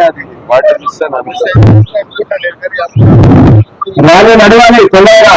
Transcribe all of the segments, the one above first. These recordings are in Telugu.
అది వాటర్ రాలే నడవాలి తొందరగా.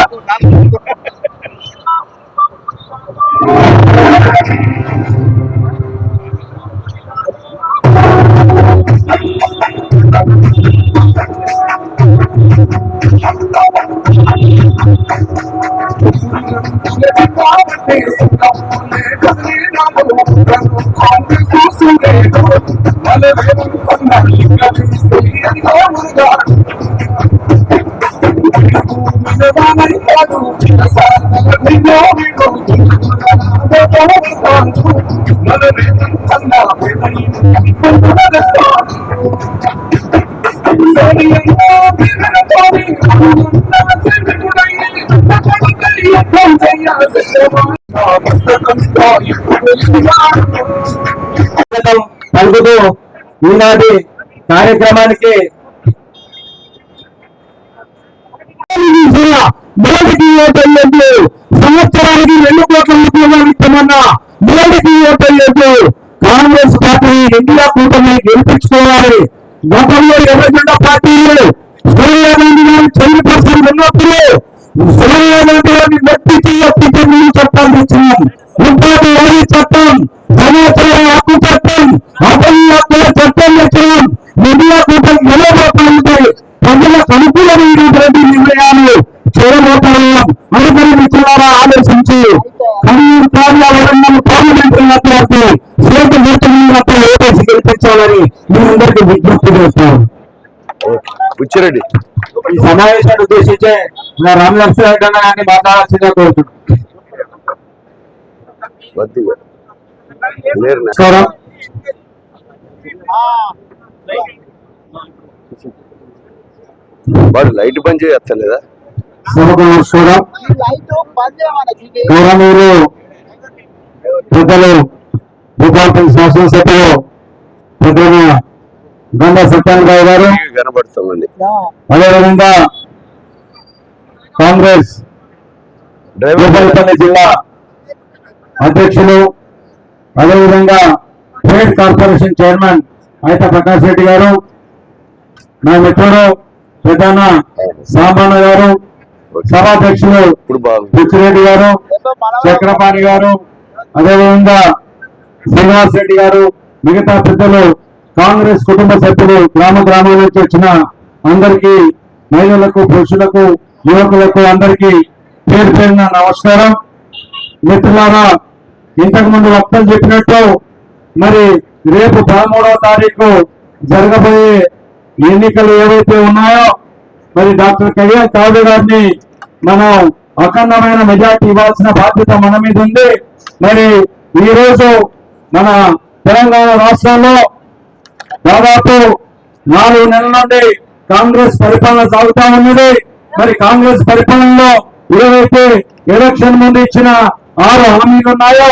పలుకుతూ ఈనాటి కార్యక్రమానికి మోడీకి ఓటేయద్దు, సంవత్సరానికి 2 కోట్ల ఉద్యోగాలు ఇస్తామన్న మోడీకి ఓటేయద్దు, కాంగ్రెస్ పార్టీ ఇండియా కూటమి గెలిపించుకోవాలి. గతంలో ఎర్రజెండా పార్టీలు సోనియా గాంధీ గారు చైర్పర్సన్ ఉన్నప్పుడు సోనియా గాంధీ గారిని ఒప్పించి మీరు చట్టాలు తెచ్చినాం. ఉపాధి హామీ చట్టం, సమాచార హక్కు చట్టం, అసలు హక్కుల చట్టం తెచ్చినాం. ఇండియా కూటమి నిలబోతుంటాయి. ప్రజలకు అనుకూలమైనటువంటి నిర్ణయాలు చేయబోతున్నాం. అనుకుని మిత్రులారా ఆలోచించి కన్నూరు కార్యాలయం పార్లమెంటరీ అభ్యర్థి సేతు గుర్తున్నప్పుడు ఓటేసి గెలిపించాలని మీ అందరికీ విజ్ఞప్తి చేస్తాం. ఈ సమావేశాన్ని ఉద్దేశించే రామలక్ష్మణ గారిని మాట్లాడాల్సిందిగా కోరుతున్నాం. వాడు లైట్ బంద్ చేయలేదా? గౌరవనీయులు పెద్దలు భూపాలపల్లి శాసనసభ్యులు పెద్దల గంగా సత్యానందరావు గారు కనబడుతామండి. అదేవిధంగా కాంగ్రెస్ భూపాలపల్లి జిల్లా అధ్యక్షులు, అదేవిధంగా ట్రేడ్ కార్పొరేషన్ చైర్మన్ అయిత ప్రకాష్ రెడ్డి గారు, నా మిత్రుడు ప్రధాన సామాన్య గారు, సభాధ్యక్షులు పిచ్చిరెడ్డి గారు, చక్రపాణి గారు, అదేవిధంగా శ్రీనివాస్ రెడ్డి గారు, మిగతా పెద్దలు, కాంగ్రెస్ కుటుంబ సభ్యులు, గ్రామాల నుంచి వచ్చిన అందరికీ, మహిళలకు, పురుషులకు యువకులకు అందరికీ పేరు పేరున నమస్కారం. మిత్రులారా, ఇంతకు ముందు వక్తలు చెప్పినట్టు మరి రేపు 13వ తారీఖు జరగబోయే ఎన్నికలు ఏవైతే ఉన్నాయో మరి డాక్టర్ కళ్యాణ్ తాడు గారిని మనం అఖండమైన మెజార్టీ ఇవ్వాల్సిన బాధ్యత మన మీద ఉంది. మరి ఈ రోజు మన తెలంగాణ రాష్ట్రంలో దాదాపు 4 నెలల నుండి కాంగ్రెస్ పరిపాలన సాగుతా ఉన్నది. మరి కాంగ్రెస్ పరిపాలనలో ఏవైతే ఎలక్షన్ ముందు ఇచ్చిన 6 హామీలు ఉన్నాయో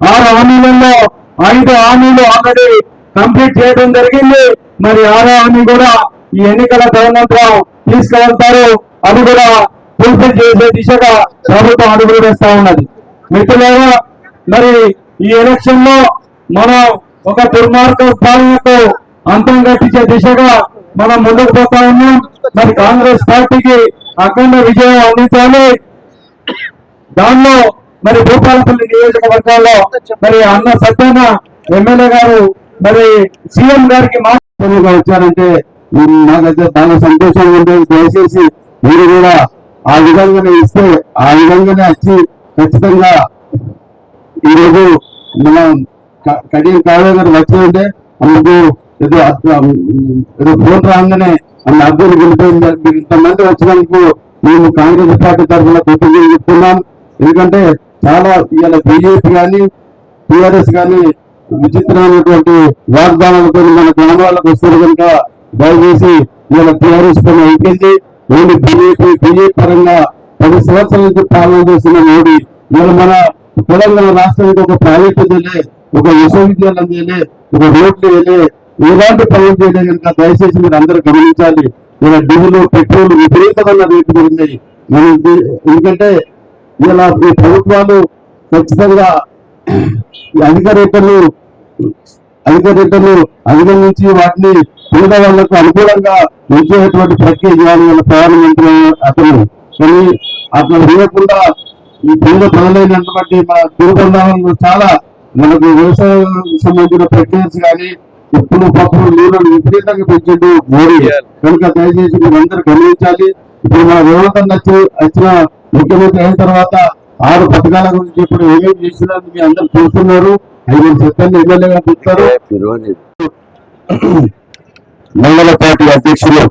6 హామీలలో 5 హామీలు ఆల్రెడీ కంప్లీట్ చేయడం జరిగింది. మరి 6వ హామీ కూడా ఈ ఎన్నికల తదనంతరం తీసుకువెళ్తారు. అది కూడా ఫుల్ఫిల్ చేసే దిశగా ప్రభుత్వం అడుగులు వేస్తా ఉన్నది. మిత్రులారా, మరి ఈ ఎలక్షన్ లో మనం ఒక దుర్మార్గ పాలనకు అంతం కట్టించే దిశగా మనం ముందుకు పోతా ఉన్నాం. మరి కాంగ్రెస్ పార్టీకి అఖండ విజయం అందించాలి. దానిలో మరి భూపాలపల్లి నియోజకవర్గాల్లో మరి అన్న సత్యన ఎమ్మెల్యే గారు మరి సీఎం గారికి మాట్లాడుగా వచ్చారంటే నాకైతే చాలా సంతోషంగా ఉంటుంది. దయచేసి మీరు కూడా ఆ విధంగానే ఇస్తే ఆ విధంగానే వచ్చి ఖచ్చితంగా ఈరోజు మనం కడియం కావ్య గారు వచ్చి ఉంటే అందుకు ఏదో ఫోన్ రాగానే అన్న అభ్యర్థి గెలిపోయింది. మీరు ఇంతమంది వచ్చినందుకు మేము కాంగ్రెస్ పార్టీ తరఫున కృతజ్ఞతలు చెప్తున్నాం. ఎందుకంటే చాలా ఇవాళ బీజేపీ కానీ టీఆర్ఎస్ కానీ విచిత్రమైనటువంటి వాగ్దానాలతో మన గ్రామాలకు వస్తారు కనుక దయచేసి ఇవాళ టీఆర్ఎస్ పైన అయిపోయింది. ఓన్లీ బీజేపీ పరంగా 10 సంవత్సరాల నుంచి పాలన చేస్తున్న మోడీ ఇవాళ మన తెలంగాణ రాష్ట్రానికి ఒక ప్రైవేట్ చేయలే, ఒక విశ్వవిద్యాలయం చేయలే, ఒక రోడ్లు చేయలే, ఇలాంటి పనులు చేయలే కనుక దయచేసి మీరు అందరూ గమనించాలి. ఇలా డీజిల్ పెట్రోల్ విపరీతమైన రేట్లు పెరిగినాయి. ఎందుకంటే ఇలా ఈ ప్రభుత్వాలు ఖచ్చితంగా అధిక రేట్లను అధిగమించి వాటిని పేదవాళ్లకు అనుకూలంగా ఉంచేటువంటి ప్రక్రియ చేయాలి వాళ్ళ ప్రధానమంత్రి అతను. కానీ అట్లా లేకుండా ఈ పేద ప్రజలైనటువంటి మన తిరుబంధాలలో చాలా మనకు వ్యవసాయం సంబంధించిన ప్రక్రియస్ కానీ ఉప్పులు పప్పులు నీళ్ళను విపరీతంగా పెంచిండు మోడీ కనుక దయచేసి మీరు అందరూ గమనించాలి. ఇప్పుడు మన రేవంత్ వచ్చిన ముఖ్యమంత్రి అయిన తర్వాత 6 పథకాల గురించి ఇప్పుడు ఏమేమి చేసినారు మీ అందరూ చూస్తున్నారు. 5 సెకండ్లు ఎమ్మెల్యేగా చూస్తారు. మండల పార్టీ అధ్యక్షులు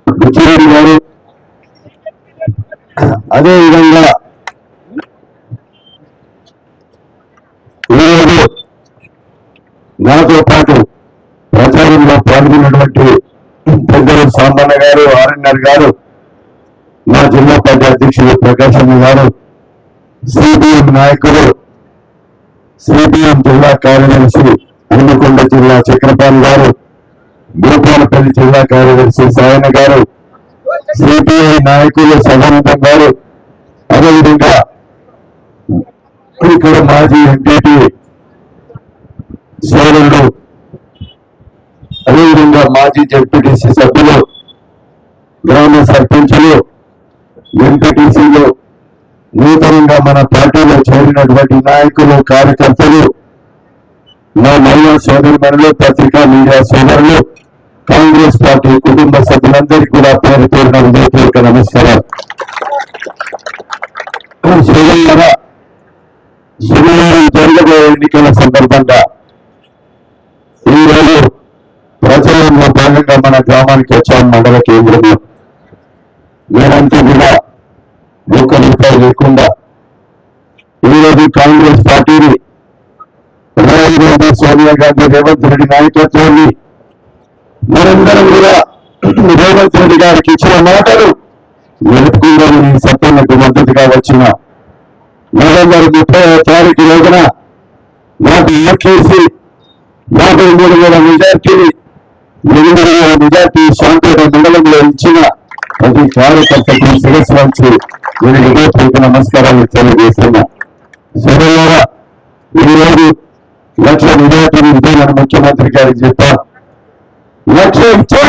బుచ్చిరెడ్డి గారు, అదే విధంగా ఈరోజు నాతో పాటు ప్రచారంలో పాల్గొన్నటువంటి పెద్దలు సాంబన్న గారు, ఆర్ఎన్ఆర్ గారు, మా జిల్లా పార్టీ అధ్యక్షులు ప్రకాశం గారు, సిపిఎం నాయకులు, సిపిఎం జిల్లా కార్యదర్శి హన్మకొండ జిల్లా చక్రపాణి గారు, భూపాలపల్లి జిల్లా కార్యదర్శి సాయన గారు, సిపిఐ నాయకులు సదానందం గారు, అదేవిధంగా ఇక్కడ మాజీ ఎంపీటీ సోదరుడు, అదేవిధంగా మాజీ జెడ్పీటీసీ సభ్యులు, గ్రామ సర్పంచులు, ఎంపీటీసీలు, నూతనంగా మన పార్టీలో చేరినటువంటి నాయకులు, కార్యకర్తలు, మా మహిళా సోదరులు, పత్రికా మీడియా సోదరులు, కాంగ్రెస్ పార్టీ కుటుంబ సభ్యులందరికీ కూడా పేరు పేరున హృదయపూర్వక నమస్కారాలు. శనివారం జరగబోయే ఎన్నికల సందర్భంగా ఈరోజు ప్రచారంలో భాగంగా మన గ్రామానికి వచ్చాం. మండల కేంద్రంలో నేనంతా కూడా ఒక్క రూపాయి లేకుండా ఈరోజు కాంగ్రెస్ పార్టీని రాహుల్ గాంధీ, సోనియా గాంధీ, రేవంత్ రెడ్డి నాయకత్వాన్ని మనందరం కూడా రేవంత్ రెడ్డి గారికి ఇచ్చిన మాటలు నిలుపుకుందామని సత్యానికి మద్దతుగా వచ్చిన నవంబర్ 30వ తారీఖు రోజున నాకు ఓట్లేసి 53,000 మెజార్టీని 8,000 మెజార్టీ శాంతియుత మండలంలో ఇచ్చిన ప్రతి కార్యకర్తకు శిరస్సు వంచి నేను హృదయపూర్వక నమస్కారాలు తెలియజేస్తున్నా. సోదరులారా, ఈరోజు 1,00,000 మెజార్టీని ఇవ్వాలని ముఖ్యమంత్రి గారికి చెప్పారు. 1,00,000 ఇచ్చే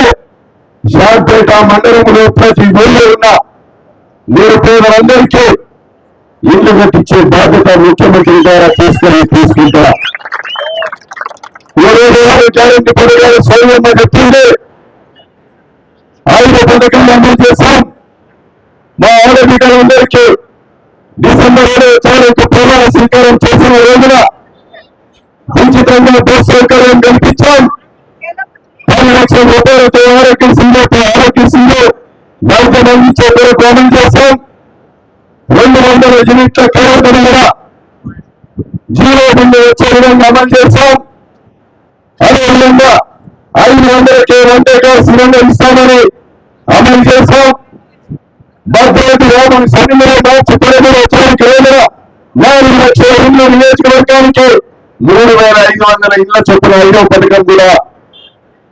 శాంతియుత మండలంలో ప్రతి ఊళ్ళో ఉన్న నిరుపేదలందరికీ ఇల్లు కట్టించే బాధ్యత ముఖ్యమంత్రి ద్వారా తీసుకుంటా. 7,000 గ్యారెంటీ పథకాలు సౌమ్యంగా చెప్పింది. 5 పథకాలు అమలు చేశాం. మా ఆడబిడ్డలందరికీ డిసెంబర్ 7వ తారీఖు ప్రమాణ స్వీకారం చేసిన రోజున ఉచితంగా బస్ సౌకర్యం కల్పించాం. 10 లక్షల రూపాయలతో ఆరోగ్యశ్రీలో వైద్యం అందించే కొరకు అమలు చేశాం. 200 యూనిట్ల కరోనా కూడా 0 నుండి వచ్చే విధంగా అమలు చేశాం. అదేవిధంగా 500కే వంటగా సిలిండర్ ఇస్తామని అమలు చేశాం. భద్రాద్రి రామన్ సన్నిధిలో మార్చి 13వ తారీఖు రోజున 4 లక్షల ఇళ్ల నియోజకవర్గానికి 3,500 ఇళ్ల చొప్పున 5వ పథకం కూడా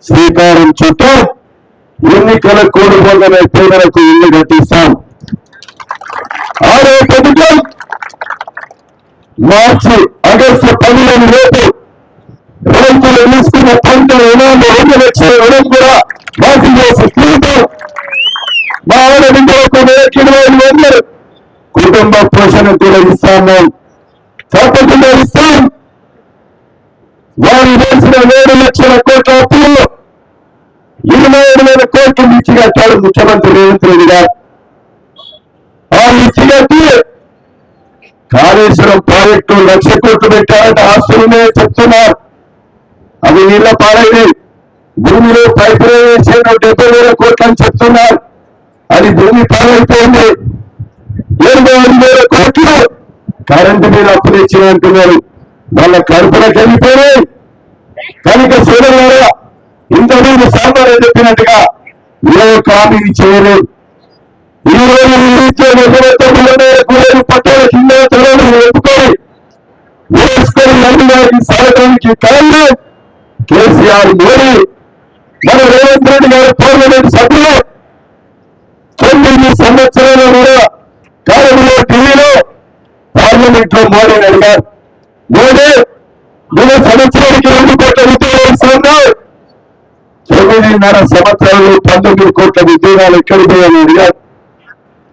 శ్రీకారం చుట్టూ ఎన్నికల కోరుకోగానే పేదలకు ఇల్లు కట్టిస్తాం. 6వ పథకం ఆగస్టు 15 లోపు రైతులు తీసుకున్న పంట రుణాలు 2 లక్షల రుణం కూడా మాఫీ చేసి తీరుతాం. మా ఆడబిడ్డలకు 1,25,000 కుటుంబ పోషణ కూడా ఇస్తాము. తప్పకుండా ఇస్తాం. వారు వేసిన 7 లక్షల కోట్ల అప్పులు 27,000 కోట్లు ఇచ్చి కట్టాడు ముఖ్యమంత్రి రేవంత్ రెడ్డి గారు. ఆ ఇచ్చి కట్టి కాళేశ్వరం ప్రాజెక్టు 1,00,000 కోట్లు పెట్టారంటే ఆస్తులనే చెప్తున్నారు. అది నీళ్ల పాడైంది. భూమిలో పైపు వేసే 70,000 కోట్లు అని చెప్తున్నారు. అది భూమి పాడైపోయింది. 25,000 కోట్లు కరెంటు మీద అప్పులు ఇచ్చిన అంటున్నారు. వాళ్ళ కడుపులకు వెళ్ళిపోయి కనుక సోదరులారా, ఇంతకుముందు సాంబారు చెప్పినట్టుగా ఏ హామీ చేయలేదు. ఈ రోజు పట్టాల కింద తరలు ఒప్పుకొని వేసుకొని నన్ను గారికి సాగడానికి కారణం కేసీఆర్, మోడీ, మన రేవంత్ రెడ్డి గారు పార్లమెంట్ సభ్యులు 9 సంవత్సరాలు కూడా కాలంలో ఢిల్లీలో పార్లమెంట్ లో మోడీని అడిగారు. మోడీ, నువ్వు సంవత్సరానికి 2 కోట్ల ఉద్యోగాలు ఇస్తున్నావు. 9.5 సంవత్సరాలు 19 కోట్ల ఉద్యోగాలు ఎక్కడికి పోయాలని అడిగారు.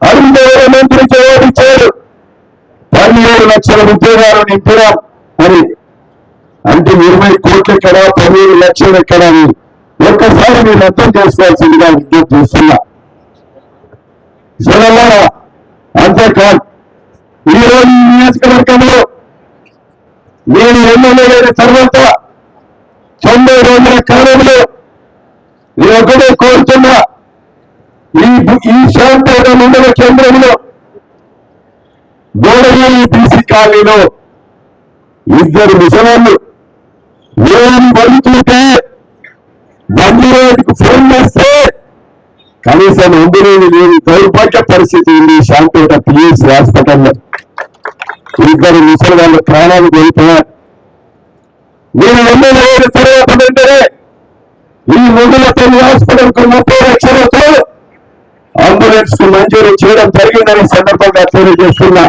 అడిగితే మంత్రి జవాబిచ్చారు, 17 లక్షల ఉద్యోగాలు నింపినాం అని. అంటే 20 కోట్లు ఎక్కడ, 17 లక్షలు ఎక్కడ అని ఒక్కసారి మీరు అర్థం చేసుకోవాల్సిందిగా విజ్ఞప్తి చేస్తున్నా. సోదరులారా, అంతేకాదు ఈ రోజు ఈ నియోజకవర్గంలో నేను ఎమ్మెల్యే అయిన తర్వాత 90 రోజుల కాలంలో నేను ఒకటే కోరుతున్నా, ఈ శాంతపేట మండల కేంద్రంలో గోడగిరి బీసీ కాలనీలో 2 ముసలాళ్ళు ఏం పడుతుంటే 108కు ఫోన్ చేస్తే కనీసం అంబులేని లేని దౌర్భాగ్య పరిస్థితి ఉంది శాంతపేట పిఎస్సి హాస్పిటల్లో. 2 ముసలి వాళ్ళ ప్రాణాలు కోల్పోయారు. నేను ఎమ్మెల్యే అయిన తర్వాత వెంటనే ఈ మొదలపల్లి హాస్పిటల్ కు 30 లక్షలతో అంబులెన్స్ కు మంజూరు చేయడం జరిగిందని సందర్భంగా తెలియజేస్తున్నా.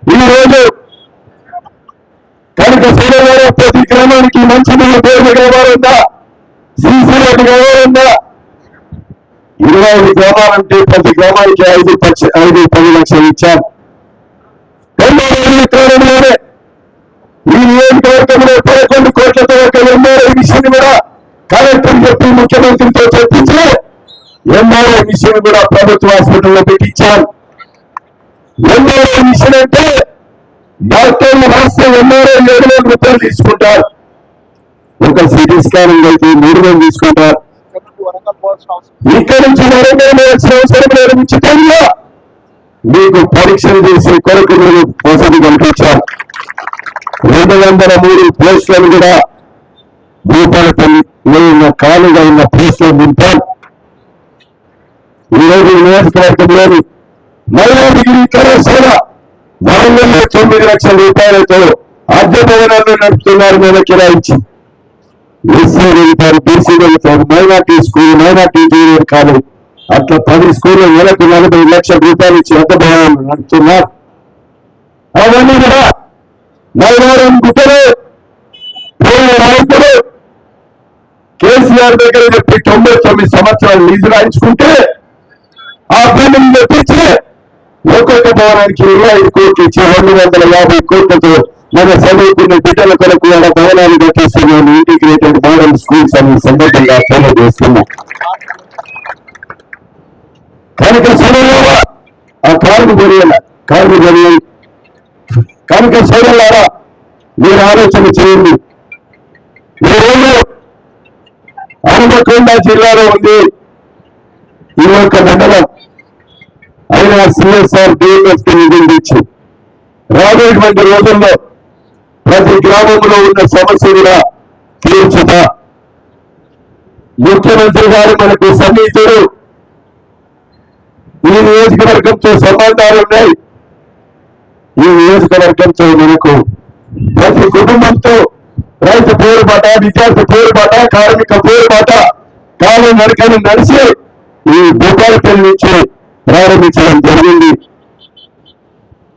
ఈ రోజు కనుక సోదరులారా, ప్రతి గ్రామానికి మంచినీళ్ళ బోర్డు కావాలందా, సీసీ రోడ్డు కావాలందా, 25 గ్రామాలంటే ప్రతి గ్రామానికి 5-10 లక్షలు ఇచ్చారు. కాలంలోనే ఈ నియోజకవర్గంలో 11 కోట్లతో ఒక ఎంఆర్ఐ మిషన్ కూడా కలెక్టర్ చెప్పి ముఖ్యమంత్రితో చెప్పించి ఎంఆర్ఐ మిషన్ కూడా ప్రభుత్వ హాస్పిటల్లో పెట్టించారు. ఎంఆర్ఐ మిషన్ అంటే డాక్టర్లు రాస్తే ఎంఆర్ఐ 7,000 రూపాయలు తీసుకుంటారు. ఒక సిటీ స్కానింగ్ అయితే 3,000 తీసుకుంటారు. ఇక్కడి నుంచి వరంగల్ వేయాల్సిన అవసరం లేదు. ఉచితంగా మీకు పరీక్షలు చేసే కొరకు మీరు వసతి కల్పించారు. 203 పోస్టులను కూడా భూపాలపల్లిలో ఉన్న ఖాళీగా ఉన్న పోస్టులను నింపారు. ఈరోజు నియోజకవర్గంలోని మహిళా డిగ్రీ కళాశాల వరంగల్లో 9 లక్షల రూపాయలతో అద్దె భవనాలను నడుపుతున్నారు. మీద కిరాయించి ఎస్సీ వెళ్తారు, బీసీ వెళ్తారు, minority school, minority junior college, అట్లా 10 స్కూళ్ళు నెలకు 40 లక్షల రూపాయలు ఇచ్చి అద్దె భవనాలు నడుపుతున్నారు. అవన్నీ కూడా నైవారం గుట్టలు రైతులు కేసీఆర్ దగ్గర చెప్పి 99 సంవత్సరాలు లీజు రాయించుకుంటే ఆ భూమిని తెప్పించి ఒక్కొక్క భవనానికి 25 కోట్లు ఇచ్చి 250 కోట్లతో మన చదువుకున్న బిడ్డల కొరకు భవనాలు కట్టిస్తున్నాను. ఇంటిగ్రేటెడ్ మోడల్ స్కూల్స్ అనే సందర్భంగా తెలియజేస్తున్నాం. కనుక సోదరులారా ఆ కారును కొనియాల కనుక సోదరులారా మీరు ఆలోచన చేయండి. ఈరోజు హనుమకొండ జిల్లాలో ఉంది ఈ యొక్క మండలం. అయినా సిఎస్ఆర్ డిఎంఎస్ నిధులు తెచ్చి రాబోయేటువంటి రోజుల్లో ప్రతి గ్రామంలో ఉన్న సమస్య కూడా తీర్చుతా. ముఖ్యమంత్రి గారు మనకు సన్నిహితుడు. ఈ నియోజకవర్గంతో సంబంధాలు ఉన్నాయి. ఈ నియోజకవర్గంతో మనకు ప్రతి కుటుంబంతో రైతు పోరుబాట, విద్యార్థి పోరుబాట, కార్మిక పోరుబాట కాలం నడకని నడిచి ఈ భూపాలపల్లి నుంచి ప్రారంభించడం జరిగింది.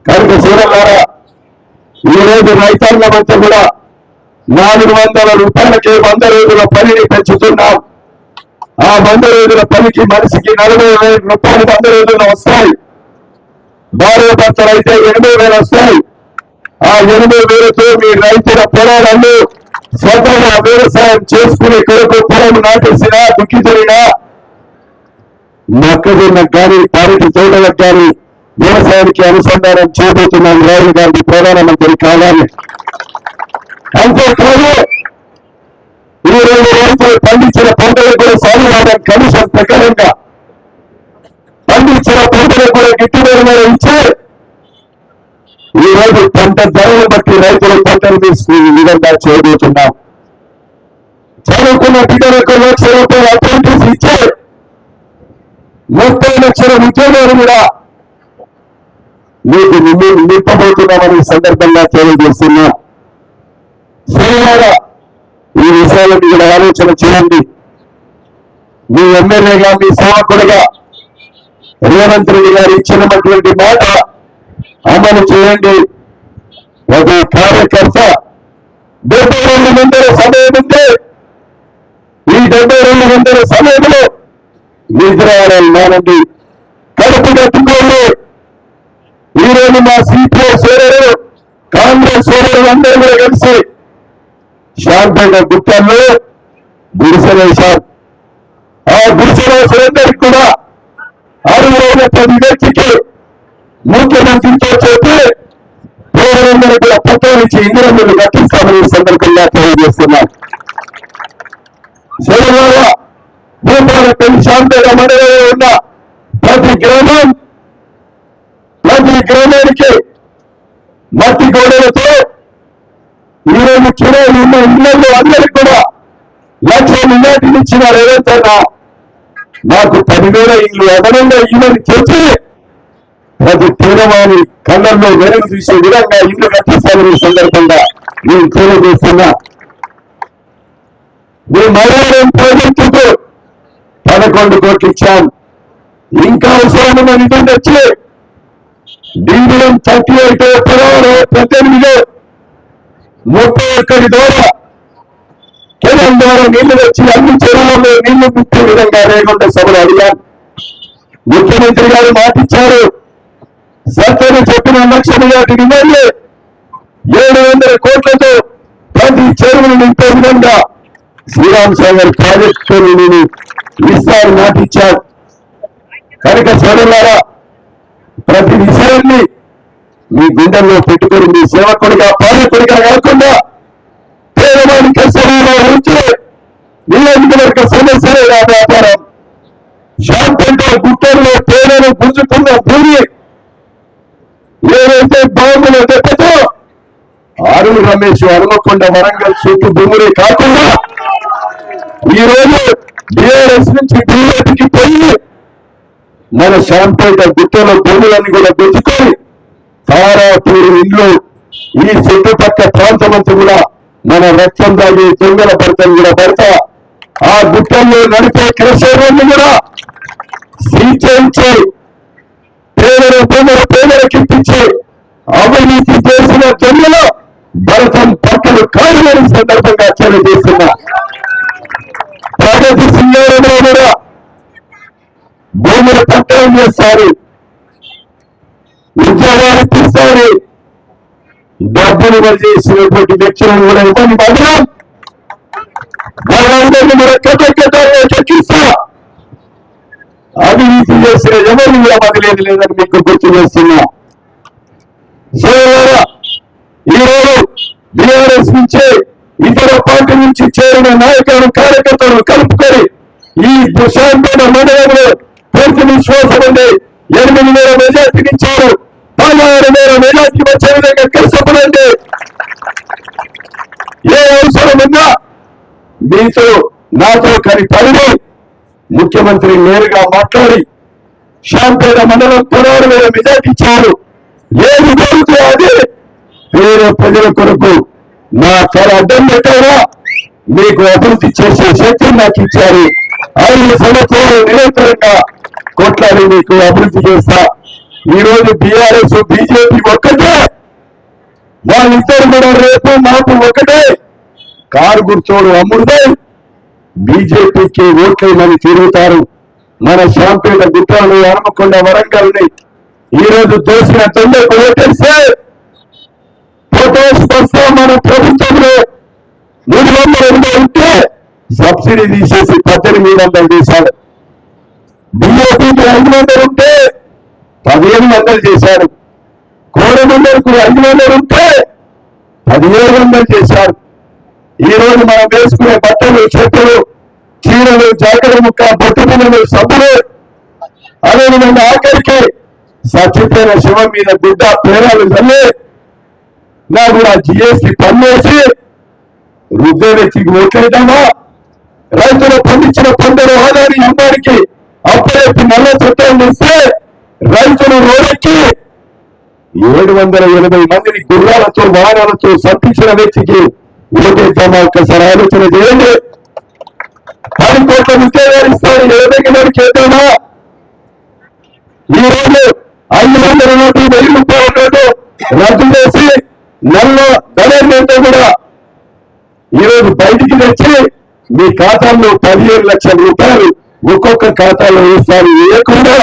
కనుక సోదరులారా ఈ రోజు రైతాంగం అంతా కూడా 400 రూపాయలకి 100 రోజుల పనిని పెంచుతున్నాం. ఆ 100 రోజుల పనికి మనిషికి 40,000 రూపాయలు 100 రోజుల్లో వస్తాయి. భార్య భర్తలు అయితే 80,000 వస్తాయి. ఆ 80,000తో మీ రైతుల పొలాలను స్వతహా వ్యవసాయం చేసుకునే కొరకు పొలం నాటేసినా, దుక్కి తొలినా, మొక్కజొన్నకు కానీ పారిటి తోటలకు కానీ వ్యవసాయానికి అనుసంధానం చేయబోతున్నాం రాహుల్ గాంధీ ప్రధానమంత్రి కాలాన్ని. అంతేకాదు ఈ రోజు రైతులు పండించిన పంటలకు కూడా స్వామివారం కమిషన్ ప్రకారంగా పండించిన పంటలకు కూడా గిట్టుబాటు ఇచ్చే ఈ రోజు పంట ధరలు బట్టి రైతులు పంటలు తీసుకునే విధంగా చేయబోతున్నాం. చదువుకున్న బిడ్డలకు 1,00,000 రూపాయలు అప్రెంటిస్ ఇచ్చే 30 లక్షల ఉద్యోగాలు కూడా మీకు నింపబోతున్నామని సందర్భంగా తెలియజేస్తున్నా. సోదరులారా ఈ విషయాలను కూడా ఆలోచన చేయండి. మీ ఎమ్మెల్యేగా, మీ సేవకుడిగా రేవంత్ రెడ్డి గారు ఇచ్చినటువంటి మాట అమలు చేయండి. ఒక కార్యకర్త 72 గంటల సమయం ఉంటే ఈ 72 గంటల సమయంలో నిద్రాలను మానండి, కడుపు కట్టుకోండి. ఈ రోజు మా సిపిఐ సోదరులు, కాంగ్రెస్ సోదరులు అందరూ కూడా కలిసి శాంతంగా గుట్టల్లో గుడిసెలేశారు. ఆ గుడిసెలేసులందరికీ కూడా 610 వ్యక్తికి ముఖ్యమంత్రితో చెప్పి పేదలందరూ కూడా పత్రాలు ఇచ్చి ఇందిరమ్మలు కట్టిస్తామని సందర్భంగా తెలియజేస్తున్నారు. సోదరులారా భూపాలపల్లి శాంతంగా మండలంలో ఉన్న ప్రతి గ్రామానికి మట్టి గోడలతో ఈరోజు కిరాయిలు ఉన్న ఇళ్లలో అందరికీ కూడా 1,00,000 నినాటిని ఇచ్చిన రేవంత్ అన్న నాకు 10,000 ఇల్లు అదనంగా ఇల్లుని చేసి ప్రతి పేదవాని కళ్ళల్లో వెలుగు చూసే విధంగా ఇల్లు కట్టిస్తామని సందర్భంగా నేను తెలియజేస్తున్నా. మీ మైదానం ప్రాజెక్టుకు 11 కోట్లు ఇచ్చాం. ఇంకా అవసరమైన నిధులు తెచ్చి డీడీఎం 38 పొలాలు 18 31 ద్వారా కేంద్రం ద్వారా నీళ్లు వచ్చి అన్ని చెరువుల్లో నీళ్లు పుట్టే విధంగా రేగొండ సభలు అడిగాను. ముఖ్యమంత్రి గారు మాటిచ్చారు. సత్యను చెప్పిన 1,00,000 నాటి డిమాండ్లు 700 కోట్లతో ప్రతి చెరువులు నింపే విధంగా శ్రీరామ్ సాగర్ ప్రాజెక్టు నేను ఇస్తాను మాటిచ్చారు. కనుక సోదరులారా ప్రతి విషయాన్ని మీ గుండెల్లో పెట్టుకుని మీ సేవకుడిగా, పాలకుడిగా కాకుండా పేదవాడి కష్టంలో ఉంచి నియోజకవర్గ సమస్యలే నా వ్యాపారం. శాంతంగా గుట్టల్లో పేదలు గుంజుకున్న భూమి ఏదైతే బాంబుల దెబ్బతో ఆరులు రమేష్ హనుమకొండ వరంగల్ చుట్టూ భూములే కాకుండా ఈరోజు బీఆర్ఎస్ నుంచి బీజేపీకి పోయి మన శాంపేట గుట్టల భూములన్నీ కూడా గుంజుకొని తారాపూరి ఇండ్లు ఈ చుట్టుపక్కల ప్రాంతమంతా కూడా మన రక్తం తాగి దొంగల పడతాను కూడా పడతా ఆ గుట్టల్లో నడిపే క్రషర్లను కూడా సీచేయించి పేదలకు ఇప్పించి అవినీతి చేసిన దొంగలు భరతం పక్కలు కాదని సందర్భంగా తెలియజేస్తున్నా. ప్రగతి సింగారంలో కూడా భూములు పట్టణం చేస్తారు, ఉద్యోగాలు ఇప్పిస్తారు, డబ్బులు చేసినటువంటి వ్యక్తులను కూడా ఇవ్వని బదులు వాళ్ళందరినీ కూడా కట్టెక్కిస్తా టీడీపీ చేసిన ఎవరిని కూడా వదిలేదు లేదని మీకు గుర్తు చేస్తున్నా. సోదరులారా, ఈరోజు బీఆర్ఎస్ నుంచి ఇతర పార్టీ నుంచి చేరిన నాయకులను కార్యకర్తలను కలుపుకొని ఈ శాంపేట మండలంలో పూర్తి విశ్వాసం ఉంది. 8,000 మెజార్టీని ఇచ్చారు. 16,000 మెజార్టీ వచ్చే విధంగా కష్టపడండి. ఏ అవసరం ఉన్నా మీతో నాతో కలిపి ముఖ్యమంత్రి నేరుగా మాట్లాడి శాంపేట మండలం 16,000 మెజార్టీ ఇచ్చారు. ఏది జరుగుతుందో అది వేరే ప్రజల కొరకు నా తల అడ్డం పెట్టారా మీకు అభివృద్ధి చేసే శక్తి నాకు ఇచ్చారు. 5 సంవత్సరాలు నిరంతరంగా కొట్లాడి మీకు అభివృద్ధి చేస్తా. ఈ రోజు బీఆర్ఎస్ బీజేపీ ఒక్కటే, వాళ్ళిద్దరు కూడా రేపు మాకు ఒకటే. కారు గుర్తోడు అమ్ముడుదై బీజేపీకి ఓట్లేమని తిరుగుతారు. మన శాంపేట గుట్టాలు హనుమకొండ వరంగల్ని ఈ రోజు దోసిన తొందరకు ఓటేస్తే పొటాష్ బస్తా మన ప్రభుత్వంలో 300 ఉంటే సబ్సిడీ తీసేసి 1800 చేశాడు. బియ్యపీకి 500 ఉంటే 1500 చేశారు. కోరమండలకు 500 ఉంటే 1700 చేశారు. ఈ రోజు మనం వేసుకునే బట్టలు, చెప్పులు, చీరలు, జాకెట్ ముక్క, బొట్టు పిల్లలు, సబ్బులు, అదేవిధంగా ఆఖరికి చచ్చిపోయిన శవం మీద గుడ్డ పేరాలు చల్లే నా కూడా జిఎస్టీ పన్నేసి వృద్ధ వ్యక్తికి ఓట్లేద్దామా? రైతులు పండించిన పంటలు ఆదాయాన్ని అమ్మానికి అప్పటి నల్ల చట్టాలు ఇస్తే రైతులు రోడ్డెక్కి 780 మందిని గుర్రాలతో వాహనాలతో సంపించిన వ్యక్తికి ఓటేద్దామా? ఒక్కసారి ఆలోచన చేయండి. 10 కోట్ల ఉద్యోగాలు ఇస్తారు. 70 మందికి చేద్దామా? ఈ రోజు 500 నోటు 1000 రూపాయల నోటు రద్దు చేసి నల్ల ధనంతో కూడా ఈరోజు బయటికి తెచ్చి మీ ఖాతాల్లో 15 లక్షల రూపాయలు ఒక్కొక్క ఖాతాలో వేస్తారు. వేయకుండా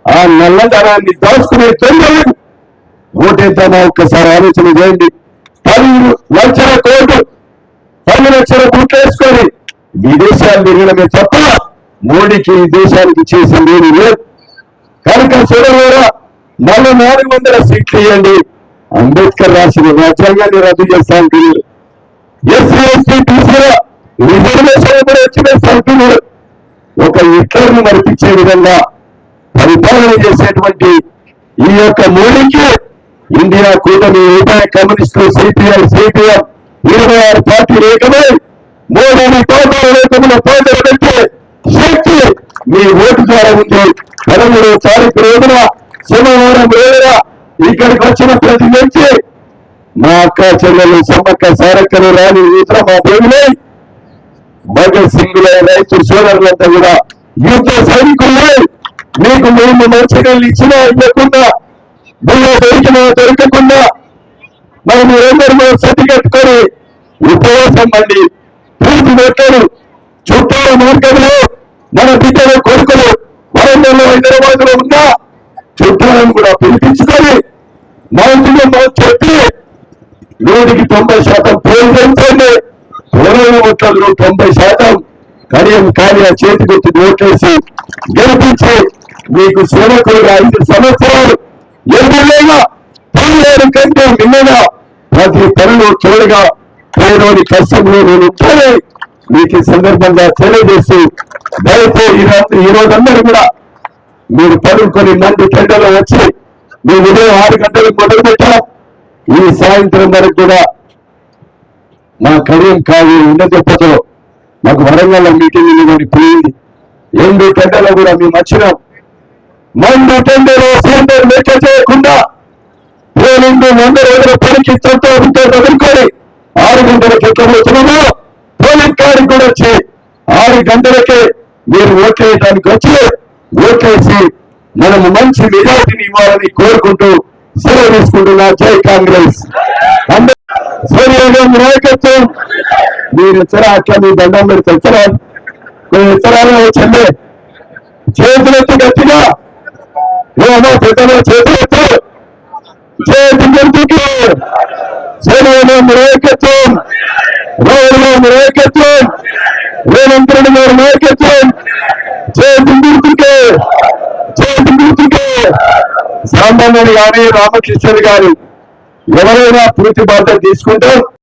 ఆ నల్ల ధనాన్ని దాచుకునే తొందరలు ఓటేద్దామా? ఒక్కసారి ఆలోచన చేయండి. 10 లక్షల కోట్లు 10 లక్షల కోట్లు వేసుకొని విదేశాలు తిరగడమే తప్ప మోడీకి ఈ దేశానికి చేసింది ఏమీ లేదు. కనుక సోదరులారా, మళ్ళీ 400 సీట్లు ఇవ్వండి. అంబేద్కర్ రాసిన రాజ్యాంగాన్ని రద్దు చేస్తా అంటున్నారు. ఎస్సీ ఎస్టీ బీసీల రిజర్వేషన్ కూడా వచ్చివేస్తా అంటున్నారు. ఒక హిట్లర్ను మరిపించే విధంగా పరిపాలన చేసేటువంటి ఈ యొక్క మోడీకి ఇండియా కూటమి ఉభయ కమ్యూనిస్టులు సిపిఎం 26 పార్టీలు ఏకమై మోడీని పాతాళలోకంలో పెట్టే శక్తి మీ ఓటు ద్వారా ఉంది. 13వ తారీఖు రోజున సోమవారం రోజున ఇక్కడికి వచ్చిన ప్రతి వ్యక్తి మా అక్క చెల్లెలు సమ్మక్క సారక్కలు రాని ఇతర మా దేవులై భగత్ సింగ్ రైతు సోదరులంతా కూడా యుద్ధ సైనికులై మీకు మేము మంచిగా ఇచ్చినా ఇవ్వకుండా బియ్య దొరకకుండా మరి మీరందరూ సతి కట్టుకొని ఉపవాసం పండి పూర్తి పెట్టారు. చుట్టాల మార్గంలో మన బిడ్డలు కొడుకులు వరంగల్లో హైదరాబాద్ లో ఉన్న చుట్టాలను కూడా పిలిపించుకొని మౌంట్లో చెప్పి 100% పోలు పెంచండి. 90% కడియం కానీ ఆ చేతి గుర్తు ఓట్లేసి గెలిపించి మీకు సేవకులుగా 5 సంవత్సరాలు ఎదురులేగా 10,000 కంటే మిన్నగా ప్రతి పనులు తోడుగా పేదోని కష్టంలో నేను ఉంటానే మీకు ఈ సందర్భంగా తెలియజేస్తూ దయచేసి ఈ రోజందరూ కూడా మీరు పడుకొని మంది గంటలో వచ్చి మేము ఉదయం 6 గంటలకు మొదలు పెట్టాం. ఈ సాయంత్రం వరకు కూడా మా కడియం కాదు ఉన్నదెప్పతో మాకు వరంగల్ మీటింగ్ కానీ పోయింది. 8 గంటలో కూడా మేము వచ్చినాం. మందు టెండర్ సెంటర్ లెక్క చేయకుండా 100 రోజుల పనికి చదువుకొని 6 గంటలకు ఎట్లా పోతున్నామో పోలింగ్ కార్డు కూడా వచ్చి 6 గంటలకే మీరు ఓట్లేయడానికి వచ్చి ఓట్లేసి మనము మంచి మెజార్టీని ఇవ్వాలని కోరుకుంటూ సెలవు తీసుకుంటున్నా. జై కాంగ్రెస్. సోనియా గాంధీ నాయకత్వం. మీరు ఎత్తరా అట్లా మీ దండం పెడితే ఎత్తరా కొన్ని ఎత్తరాలు వచ్చండి. చేతులెత్తి గట్టిగా ఏమో పెద్దలో చేతులెత్తు చేతి గంటికి సోనియా గాంధీ నాయకత్వం, రాహుల్ గాంధీ నాయకత్వం, రేవంత్ రెడ్డి గారి నాయకత్వం చేతి గుర్తుకే చేతి గుర్తుకే సాంబన్నని గాని రామకృష్ణుని గాని ఎవరైనా పూర్తి బాధ్యత తీసుకుంటే